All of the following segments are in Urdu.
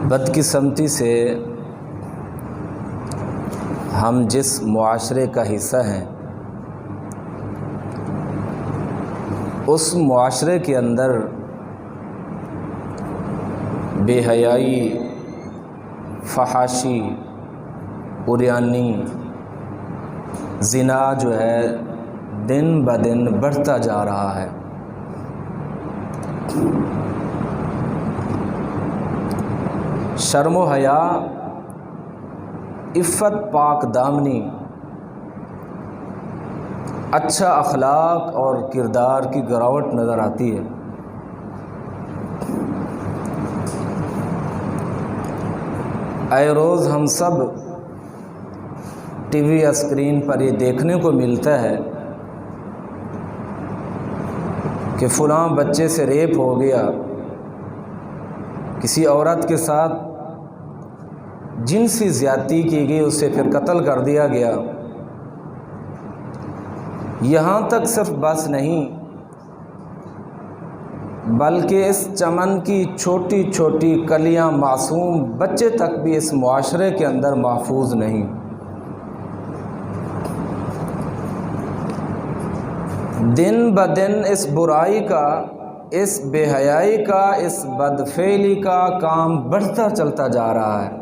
بدقسمتی سے ہم جس معاشرے کا حصہ ہیں اس معاشرے کے اندر بے حیائی، فحاشی، عریانی، زنا جو ہے دن بدن بڑھتا جا رہا ہے۔ شرم و حیا، عفت، پاک دامنی، اچھا اخلاق اور کردار کی گراوٹ نظر آتی ہے۔ اے روز ہم سب ٹی وی اسکرین پر یہ دیکھنے کو ملتا ہے کہ فلاں بچے سے ریپ ہو گیا، کسی عورت کے ساتھ جنسی زیادتی کی گئی، اسے پھر قتل کر دیا گیا۔ یہاں تک صرف بس نہیں، بلکہ اس چمن کی چھوٹی چھوٹی کلیاں، معصوم بچے تک بھی اس معاشرے کے اندر محفوظ نہیں۔ دن بدن اس برائی کا، اس بے حیائی کا، اس بدفعلی کا کام بڑھتا چلتا جا رہا ہے۔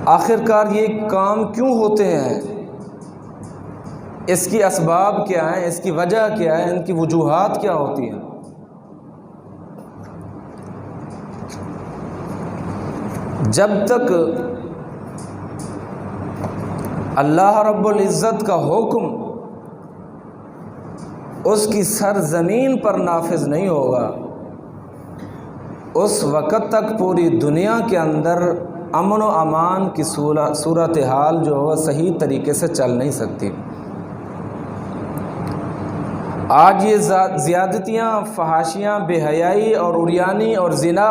آخرکار یہ کام کیوں ہوتے ہیں؟ اس کی اسباب کیا ہیں؟ اس کی وجہ کیا ہے؟ ان کی وجوہات کیا ہوتی ہیں؟ جب تک اللہ رب العزت کا حکم اس کی سرزمین پر نافذ نہیں ہوگا، اس وقت تک پوری دنیا کے اندر امن و امان کی صورتحال جو ہے صحیح طریقے سے چل نہیں سکتی۔ آج یہ زیادتیاں، فحاشیاں، بے حیائی اور عریانی اور زنا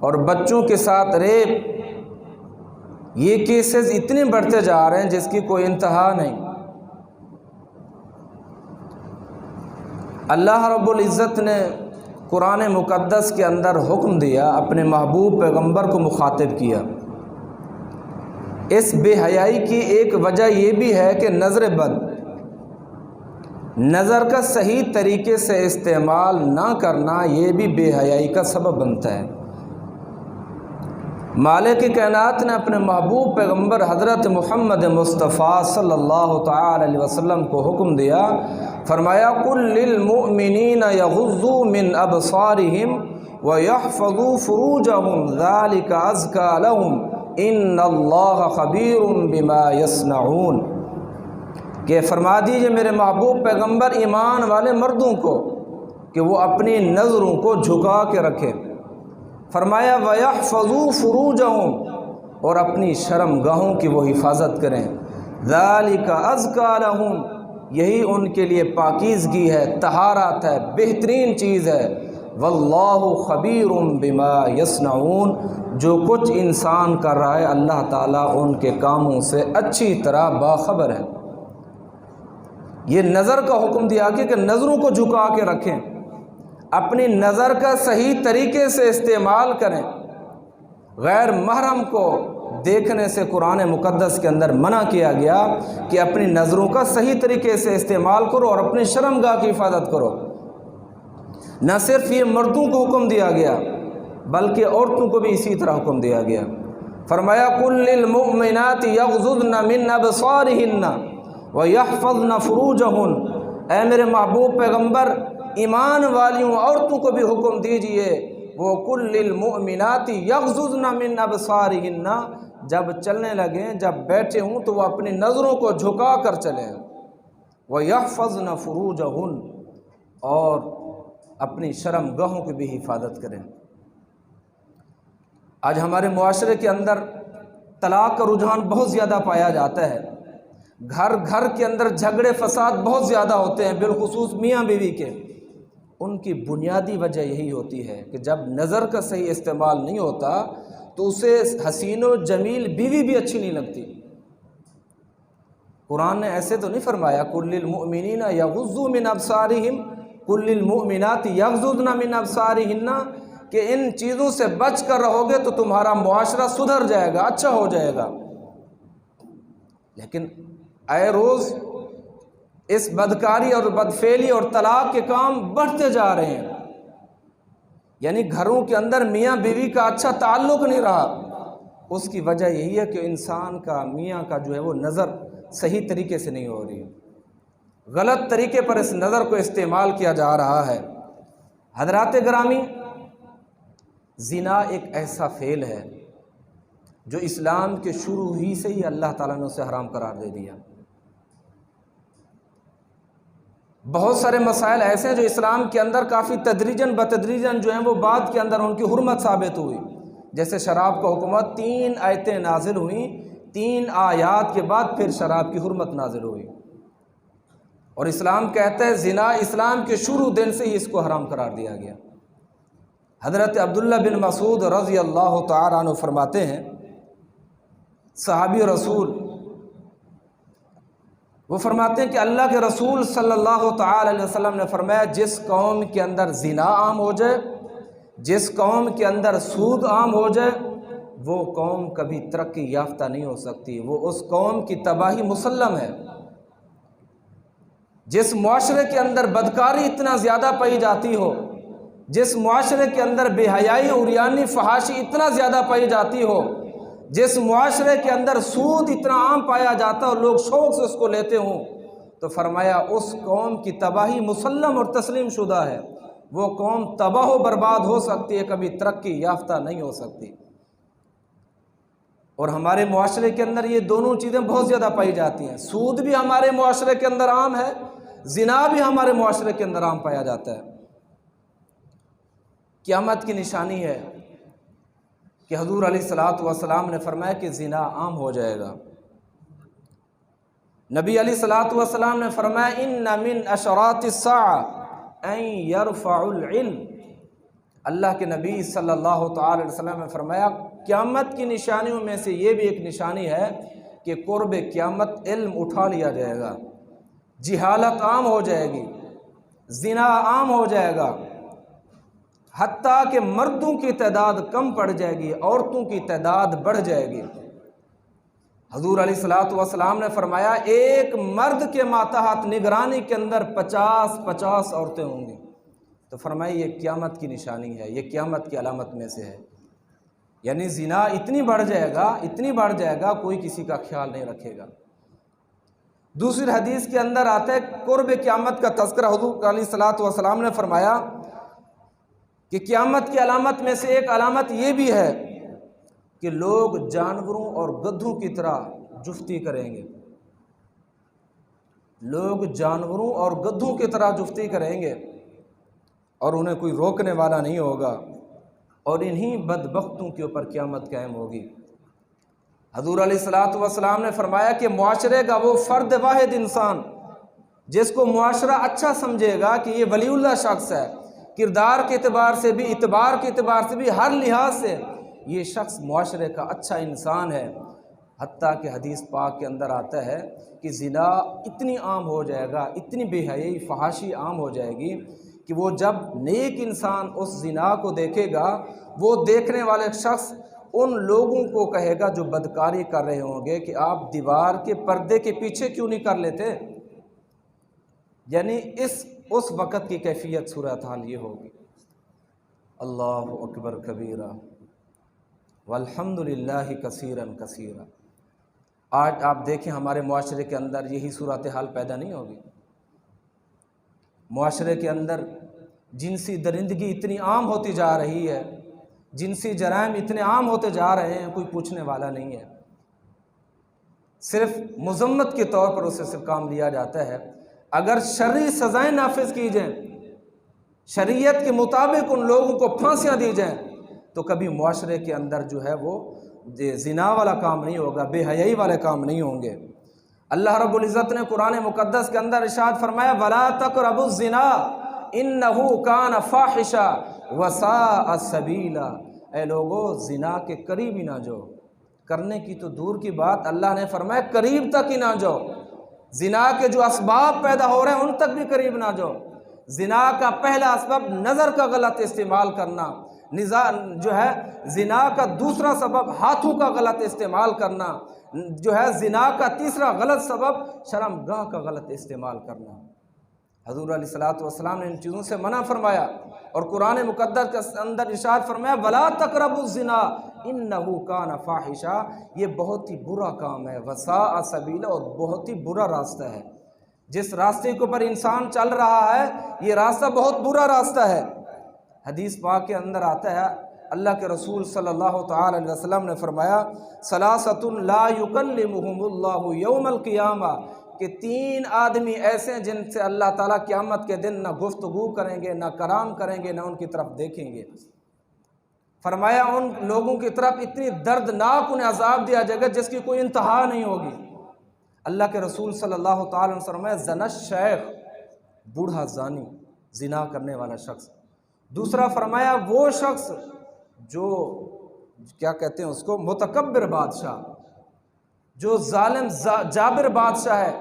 اور بچوں کے ساتھ ریپ، یہ کیسز اتنے بڑھتے جا رہے ہیں جس کی کوئی انتہا نہیں۔ اللہ رب العزت نے قرآن مقدس کے اندر حکم دیا، اپنے محبوب پیغمبر کو مخاطب کیا۔ اس بے حیائی کی ایک وجہ یہ بھی ہے کہ نظر بد، نظر کا صحیح طریقے سے استعمال نہ کرنا، یہ بھی بے حیائی کا سبب بنتا ہے۔ مالک کائنات نے اپنے محبوب پیغمبر حضرت محمد مصطفیٰ صلی اللہ تعالی علیہ وسلم کو حکم دیا، فرمایا قُل لِّلْمُؤْمِنِينَ يَغُضُّوا مِنْ أَبْصَارِهِمْ وَيَحْفَظُوا فُرُوجَهُمْ ذَلِكَ أَزْكَىٰ لَهُمْ إِنَّ اللَّهَ خَبِيرٌ بِمَا يَصْنَعُونَ کہ فرما دیجئے میرے محبوب پیغمبر ایمان والے مردوں کو کہ وہ اپنی نظروں کو جھکا کے رکھیں۔ فرمایا وَيَحْفَظُوا فُرُوجَهُمْ اور اپنی شرم گاہوں کی وہ حفاظت کریں۔ ذَلِكَ أَزْكَىٰ لَهُمْ یہی ان کے لیے پاکیزگی ہے، طہارت ہے، بہترین چیز ہے۔ وَاللَّهُ خَبِيرٌ بِمَا يَصْنَعُونَ جو کچھ انسان کر رہا ہے اللہ تعالیٰ ان کے کاموں سے اچھی طرح باخبر ہے۔ یہ نظر کا حکم دیا کہ نظروں کو جھکا کے رکھیں، اپنی نظر کا صحیح طریقے سے استعمال کریں۔ غیر محرم کو دیکھنے سے قرآن مقدس کے اندر منع کیا گیا کہ اپنی نظروں کا صحیح طریقے سے استعمال کرو اور اپنی شرمگاہ کی حفاظت کرو۔ نہ صرف یہ مردوں کو حکم دیا گیا بلکہ عورتوں کو بھی اسی طرح حکم دیا گیا۔ فرمایا قُل لِّلْمُؤْمِنَاتِ يَغْضُضْنَ مِنْ أَبْصَارِهِنَّ وَيَحْفَظْنَ فُرُوجَهُنَّ اے میرے محبوب پیغمبر ایمان والیوں عورتوں کو بھی حکم دیجئے، وہ قُل لِّلْمُؤْمِنَاتِ يَغْضُضْنَ مِنْ أَبْصَارِهِنَّ جب چلنے لگیں، جب بیٹھے ہوں تو وہ اپنی نظروں کو جھکا کر چلیں۔ وَيَحْفَظْنَ فُرُوجَهُنَّ اور اپنی شرم گاہوں کی بھی حفاظت کریں۔ آج ہمارے معاشرے کے اندر طلاق کا رجحان بہت زیادہ پایا جاتا ہے۔ گھر گھر کے اندر جھگڑے فساد بہت زیادہ ہوتے ہیں، بالخصوص میاں بیوی کے۔ ان کی بنیادی وجہ یہی ہوتی ہے کہ جب نظر کا صحیح استعمال نہیں ہوتا تو اسے حسین و جمیل بیوی بھی اچھی نہیں لگتی۔ قرآن نے ایسے تو نہیں فرمایا قُل لِّلْمُؤْمِنِينَ يَغُضُّوا مِنْ أَبْصَارِهِمْ قُل لِّلْمُؤْمِنَاتِ يَغْضُضْنَ مِنْ أَبْصَارِهِنَّ کہ ان چیزوں سے بچ کر رہو گے تو تمہارا معاشرہ سدھر جائے گا، اچھا ہو جائے گا۔ لیکن اے روز اس بدکاری اور بدفعلی اور طلاق کے کام بڑھتے جا رہے ہیں، یعنی گھروں کے اندر میاں بیوی کا اچھا تعلق نہیں رہا۔ اس کی وجہ یہی ہے کہ انسان کا، میاں کا جو ہے وہ نظر صحیح طریقے سے نہیں ہو رہی، غلط طریقے پر اس نظر کو استعمال کیا جا رہا ہے۔ حضرات گرامی، زنا ایک ایسا فعل ہے جو اسلام کے شروع ہی سے ہی اللہ تعالیٰ نے اسے حرام قرار دے دیا۔ بہت سارے مسائل ایسے ہیں جو اسلام کے اندر کافی تدریجاً بتدریجاً جو ہیں وہ بعد کے اندر ان کی حرمت ثابت ہوئی، جیسے شراب کا حکومت 3 آیتیں نازل ہوئیں، 3 آیات کے بعد پھر شراب کی حرمت نازل ہوئی، اور اسلام کہتا ہے زنا اسلام کے شروع دن سے ہی اس کو حرام قرار دیا گیا۔ حضرت عبداللہ بن مسعود رضی اللہ تعالیٰ عنہ فرماتے ہیں، صحابی رسول، وہ فرماتے ہیں کہ اللہ کے رسول صلی اللہ تعالی علیہ وسلم نے فرمایا، جس قوم کے اندر زنا عام ہو جائے، جس قوم کے اندر سود عام ہو جائے، وہ قوم کبھی ترقی یافتہ نہیں ہو سکتی، وہ اس قوم کی تباہی مسلم ہے۔ جس معاشرے کے اندر بدکاری اتنا زیادہ پائی جاتی ہو، جس معاشرے کے اندر بے حیائی، عریانی، فحاشی اتنا زیادہ پائی جاتی ہو، جس معاشرے کے اندر سود اتنا عام پایا جاتا ہے اور لوگ شوق سے اس کو لیتے ہوں، تو فرمایا اس قوم کی تباہی مسلم اور تسلیم شدہ ہے، وہ قوم تباہ و برباد ہو سکتی ہے، کبھی ترقی یافتہ نہیں ہو سکتی۔ اور ہمارے معاشرے کے اندر یہ دونوں چیزیں بہت زیادہ پائی جاتی ہیں، سود بھی ہمارے معاشرے کے اندر عام ہے، زنا بھی ہمارے معاشرے کے اندر عام پایا جاتا ہے۔ قیامت کی نشانی ہے کہ حضور علیہ الصلوۃ والسلام نے فرمایا کہ زنا عام ہو جائے گا۔ نبی علیہ الصلوۃ والسلام نے فرمایا، ان من اشراط الساعۃ ان یرفع العلم۔ اللہ کے نبی صلی اللہ تعالی علیہ وسلم نے فرمایا، قیامت کی نشانیوں میں سے یہ بھی ایک نشانی ہے کہ قرب قیامت علم اٹھا لیا جائے گا، جہالت عام ہو جائے گی، زنا عام ہو جائے گا، حتیٰ کہ مردوں کی تعداد کم پڑ جائے گی، عورتوں کی تعداد بڑھ جائے گی۔ حضور علیہ الصلوۃ والسلام نے فرمایا، ایک مرد کے ماتحت نگرانی کے اندر 50 عورتیں ہوں گی۔ تو فرمایا یہ قیامت کی نشانی ہے، یہ قیامت کی علامت میں سے ہے، یعنی زنا اتنی بڑھ جائے گا، اتنی بڑھ جائے گا، کوئی کسی کا خیال نہیں رکھے گا۔ دوسری حدیث کے اندر آتا ہے، قرب قیامت کا تذکرہ حضور علیہ الصلوۃ والسلام نے فرمایا کہ قیامت کی علامت میں سے ایک علامت یہ بھی ہے کہ لوگ جانوروں اور گدھوں کی طرح جفتی کریں گے، لوگ جانوروں اور گدھوں کی طرح جفتی کریں گے اور انہیں کوئی روکنے والا نہیں ہوگا، اور انہی بدبختوں کے اوپر قیامت قائم ہوگی۔ حضور علیہ الصلوۃ والسلام نے فرمایا کہ معاشرے کا وہ فرد واحد انسان جس کو معاشرہ اچھا سمجھے گا کہ یہ ولی اللہ شخص ہے، کردار کے اعتبار سے بھی، اعتبار کے اعتبار سے بھی، ہر لحاظ سے یہ شخص معاشرے کا اچھا انسان ہے، حتیٰ کہ حدیث پاک کے اندر آتا ہے کہ زنا اتنی عام ہو جائے گا، اتنی بے حیائی، فحاشی عام ہو جائے گی کہ وہ جب نیک انسان اس زنا کو دیکھے گا، وہ دیکھنے والے شخص ان لوگوں کو کہے گا جو بدکاری کر رہے ہوں گے کہ آپ دیوار کے پردے کے پیچھے کیوں نہیں کر لیتے؟ یعنی اس وقت کی کیفیت صورتحال یہ ہوگی۔ اللہ اکبر کبیرہ والحمد للہ کثیرا کثیرا۔ آج آپ دیکھیں ہمارے معاشرے کے اندر یہی صورتحال پیدا نہیں ہوگی؟ معاشرے کے اندر جنسی درندگی اتنی عام ہوتی جا رہی ہے، جنسی جرائم اتنے عام ہوتے جا رہے ہیں، کوئی پوچھنے والا نہیں ہے، صرف مذمت کے طور پر اسے صرف کام لیا جاتا ہے۔ اگر شرعی سزائیں نافذ کی جائیں، شریعت کے مطابق ان لوگوں کو پھانسیاں دی جائیں، تو کبھی معاشرے کے اندر جو ہے وہ زنا والا کام نہیں ہوگا، بے حیائی والے کام نہیں ہوں گے۔ اللہ رب العزت نے قرآن مقدس کے اندر ارشاد فرمایا، وَلَا تَقْرَبُوا الزِّنَا إِنَّهُ كَانَ فَاحِشًا وَسَاءَ سَبِيلًا۔ اے لوگو، زنا کے قریب ہی نہ جاؤ، کرنے کی تو دور کی بات، اللہ نے فرمایا قریب تک ہی نہ جاؤ، زنا کے جو اسباب پیدا ہو رہے ہیں ان تک بھی قریب نہ جاؤ۔ زنا کا پہلا اسباب نظر کا غلط استعمال کرنا، جو ہے زنا کا دوسرا سبب ہاتھوں کا غلط استعمال کرنا، جو ہے زنا کا تیسرا غلط سبب شرمگاہ کا غلط استعمال کرنا۔ حضور علیہ الصلوۃ والسلام نے ان چیزوں سے منع فرمایا، اور قرآن مقدس کے اندر ارشاد فرمایا وَلَا تَقْرَبُوا الزِّنَا إِنَّهُ كَانَ فَاحِشًا، یہ بہت ہی برا کام ہے، وَسَاءَ سَبِيلًا، اور بہت ہی برا راستہ ہے۔ جس راستے کے اوپر انسان چل رہا ہے یہ راستہ بہت برا راستہ ہے۔ حدیث پاک کے اندر آتا ہے، اللہ کے رسول صلی اللہ تعالی علیہ وسلم نے فرمایا ثلاثۃ لا یکلمہم اللہ یوم القیامہ، کہ 3 آدمی ایسے ہیں جن سے اللہ تعالیٰ قیامت کے دن نہ گفتگو کریں گے، نہ کلام کریں گے، نہ ان کی طرف دیکھیں گے۔ فرمایا ان لوگوں کی طرف اتنی دردناک انہیں عذاب دیا جائے گا جس کی کوئی انتہا نہیں ہوگی۔ اللہ کے رسول صلی اللہ تعالی علیہ وسلم زنا الشیخ، بوڑھا زانی، زنا کرنے والا شخص۔ دوسرا فرمایا وہ شخص جو کیا کہتے ہیں اس کو، متکبر بادشاہ، جو ظالم جابر بادشاہ ہے،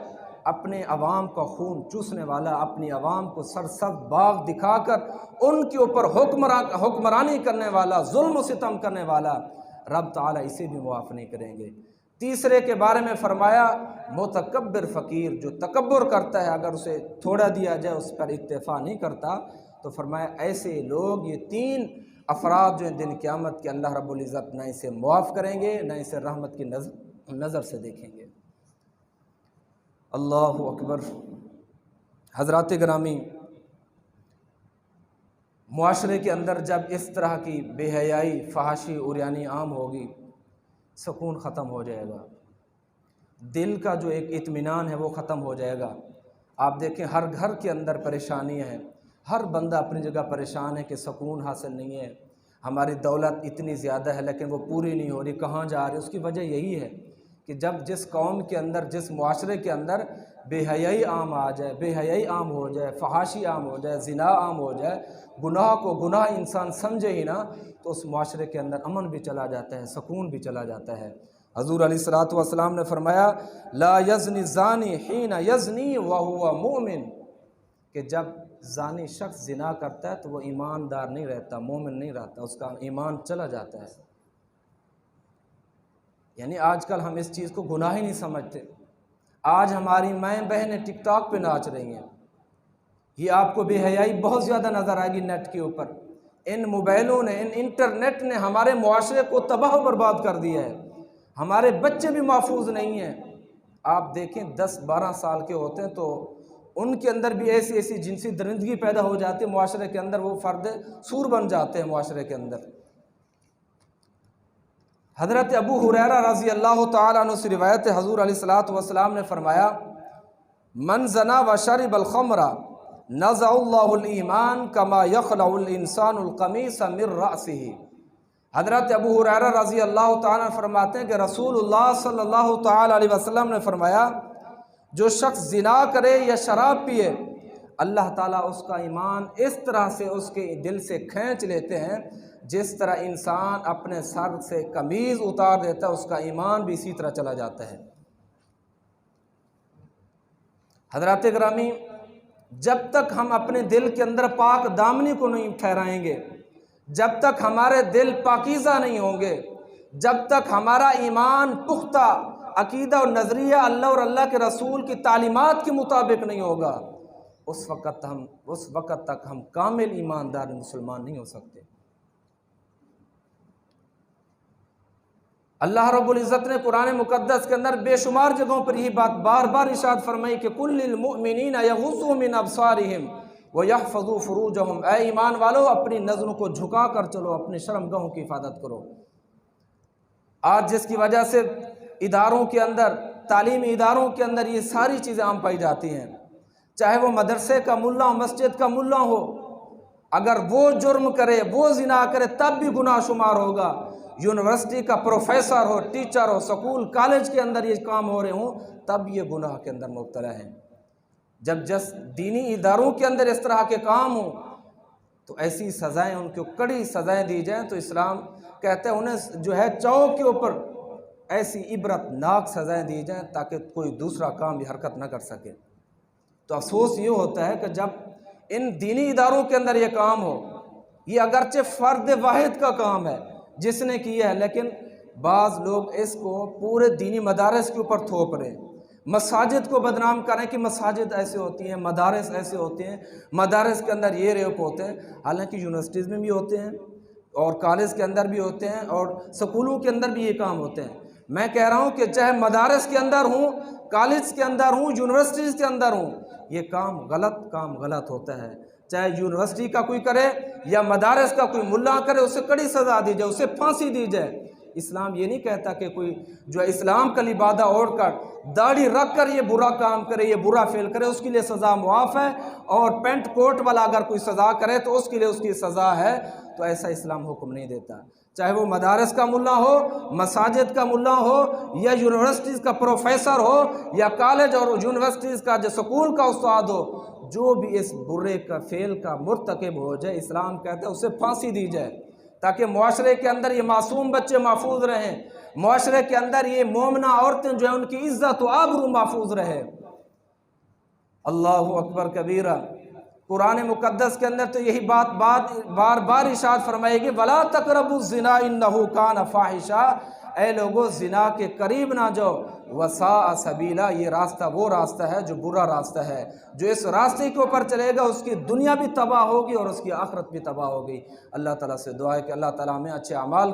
اپنے عوام کا خون چوسنے والا، اپنی عوام کو سرسبز باغ دکھا کر ان کے اوپر حکمرانی کرنے والا، ظلم و ستم کرنے والا، رب تعالیٰ اسے بھی معاف نہیں کریں گے۔ تیسرے کے بارے میں فرمایا متکبر فقیر، جو تکبر کرتا ہے، اگر اسے تھوڑا دیا جائے اس پر اکتفا نہیں کرتا، تو فرمایا ایسے لوگ، یہ 3 افراد جو ہیں دن قیامت کے اللہ رب العزت نہ اسے معاف کریں گے، نہ اسے رحمت کی نظر سے دیکھیں گے۔ اللہ اکبر۔ حضرات گرامی، معاشرے کے اندر جب اس طرح کی بے حیائی، فحاشی، عریانی عام ہوگی، سکون ختم ہو جائے گا، دل کا جو ایک اطمینان ہے وہ ختم ہو جائے گا۔ آپ دیکھیں ہر گھر کے اندر پریشانیاں ہیں، ہر بندہ اپنی جگہ پریشان ہے کہ سکون حاصل نہیں ہے، ہماری دولت اتنی زیادہ ہے لیکن وہ پوری نہیں ہو رہی، کہاں جا رہی؟ اس کی وجہ یہی ہے کہ جس قوم کے اندر، جس معاشرے کے اندر بے حیائی عام آ جائے، بے حیائی عام ہو جائے، فحاشی عام ہو جائے، زنا عام ہو جائے، گناہ کو گناہ انسان سمجھے ہی نہ، تو اس معاشرے کے اندر امن بھی چلا جاتا ہے، سکون بھی چلا جاتا ہے۔ حضور علیہ الصلوۃ والسلام نے فرمایا لا یزنی الزانی حین یزنی وہو مؤمن، کہ جب زانی شخص زنا کرتا ہے تو وہ ایماندار نہیں رہتا، مومن نہیں رہتا، اس کا ایمان چلا جاتا ہے۔ یعنی آج کل ہم اس چیز کو گناہ ہی نہیں سمجھتے۔ آج ہماری مائیں بہنیں ٹک ٹاک پہ ناچ رہی ہیں، یہ آپ کو بے حیائی بہت زیادہ نظر آئے گی نیٹ کے اوپر۔ ان موبائلوں نے، ان انٹرنیٹ نے ہمارے معاشرے کو تباہ و برباد کر دیا ہے، ہمارے بچے بھی محفوظ نہیں ہیں۔ آپ دیکھیں 10-12 سال کے ہوتے ہیں تو ان کے اندر بھی ایسی جنسی درندگی پیدا ہو جاتی ہے، معاشرے کے اندر وہ فرد سور بن جاتے ہیں معاشرے کے اندر۔ حضرت ابو ہریرہ رضی اللہ تعالیٰ عنہ سے روایت ہے، حضور علیہ الصلوۃ والسلام نے فرمایا من زنا وشرب الخمر نزع اللہ الایمان کما یخلع الانسان القمیص من رأسہ۔ حضرت ابو ہریرہ رضی اللہ تعالیٰ عنہ فرماتے ہیں کہ رسول اللہ صلی اللہ تعالیٰ علیہ وسلم نے فرمایا جو شخص زنا کرے یا شراب پیے، اللہ تعالیٰ اس کا ایمان اس طرح سے اس کے دل سے کھینچ لیتے ہیں جس طرح انسان اپنے سر سے قمیض اتار دیتا ہے، اس کا ایمان بھی اسی طرح چلا جاتا ہے۔ حضرات گرامی، جب تک ہم اپنے دل کے اندر پاک دامنی کو نہیں ٹھہرائیں گے، جب تک ہمارے دل پاکیزہ نہیں ہوں گے، جب تک ہمارا ایمان پختہ عقیدہ اور نظریہ اللہ اور اللہ کے رسول کی تعلیمات کے مطابق نہیں ہوگا، اس وقت تک ہم کامل ایماندار مسلمان نہیں ہو سکتے۔ اللہ رب العزت نے قرآن مقدس کے اندر بے شمار جگہوں پر یہی بات بار بار ارشاد فرمائی کہ کل للمؤمنین یغضوا من ابصارہم ویحفظوا فروجہم، اے ایمان والو اپنی نظروں کو جھکا کر چلو، اپنے شرمگاہوں کی حفاظت کرو۔ آج جس کی وجہ سے اداروں کے اندر، تعلیمی اداروں کے اندر یہ ساری چیزیں عام پائی جاتی ہیں، چاہے وہ مدرسے کا ملا ہو، مسجد کا ملا ہو، اگر وہ جرم کرے، وہ زنا کرے تب بھی گناہ شمار ہوگا۔ یونیورسٹی کا پروفیسر ہو، ٹیچر ہو، سکول کالج کے اندر یہ کام ہو رہے ہوں تب یہ گناہ کے اندر مبتلا ہیں۔ جب دینی اداروں کے اندر اس طرح کے کام ہوں تو ایسی سزائیں، ان کو کڑی سزائیں دی جائیں، تو اسلام کہتے ہیں انہیں جو ہے چوک کے اوپر ایسی عبرت ناک سزائیں دی جائیں تاکہ کوئی دوسرا کام بھی حرکت نہ کر سکے۔ تو افسوس یہ ہوتا ہے کہ جب ان دینی اداروں کے اندر یہ کام ہو، یہ اگرچہ فرد واحد کا کام ہے جس نے کیا ہے، لیکن بعض لوگ اس کو پورے دینی مدارس کے اوپر تھوپ رہے ہیں، مساجد کو بدنام کریں کہ مساجد ایسے ہوتی ہیں، مدارس ایسے ہوتے ہیں، مدارس کے اندر یہ ریپ ہوتے ہیں، حالانکہ یونیورسٹیز میں بھی ہوتے ہیں اور کالج کے اندر بھی ہوتے ہیں اور سکولوں کے اندر بھی یہ کام ہوتے ہیں۔ میں کہہ رہا ہوں کہ چاہے مدارس کے اندر ہوں، کالج کے اندر ہوں، یونیورسٹیز کے اندر ہوں، یہ کام غلط ہوتا ہے۔ چاہے یونیورسٹی کا کوئی کرے یا مدارس کا کوئی ملا کرے، اسے کڑی سزا دی جائے، اسے پھانسی دی جائے۔ اسلام یہ نہیں کہتا کہ کوئی جو اسلام کا لبادہ اوڑھ کر داڑھی رکھ کر یہ برا کام کرے، یہ برا فعل کرے، اس کے لیے سزا معاف ہے، اور پینٹ کوٹ والا اگر کوئی سزا کرے تو اس کے لیے اس کی سزا ہے۔ تو ایسا اسلام حکم نہیں دیتا۔ چاہے وہ مدارس کا ملا ہو، مساجد کا ملا ہو، یا یونیورسٹیز کا پروفیسر ہو، یا کالج اور یونیورسٹیز کا جو سکول کا استاد ہو، جو بھی اس برے کا فعل کا مرتکب ہو جائے، اسلام کہتا ہے اسے پھانسی دی جائے، تاکہ معاشرے کے اندر یہ معصوم بچے محفوظ رہیں، معاشرے کے اندر یہ مومنہ عورتیں جو ہیں ان کی عزت و آبرو محفوظ رہے۔ اللہ اکبر کبیرہ۔ قرآن مقدس کے اندر تو یہی بات بار بار ارشاد فرمائے گی، وَلَا تَقْرَبُوا الزِّنَا إِنَّهُ كَانَ فَاحِشًا، اے لوگو زنا کے قریب نہ جاؤ، وَسَاءَ سَبِيلًا، یہ راستہ وہ راستہ ہے جو برا راستہ ہے، جو اس راستے کے اوپر چلے گا اس کی دنیا بھی تباہ ہوگی اور اس کی آخرت بھی تباہ ہوگی۔ اللہ تعالیٰ سے دعا ہے کہ اللہ تعالیٰ ہمیں اچھے اعمال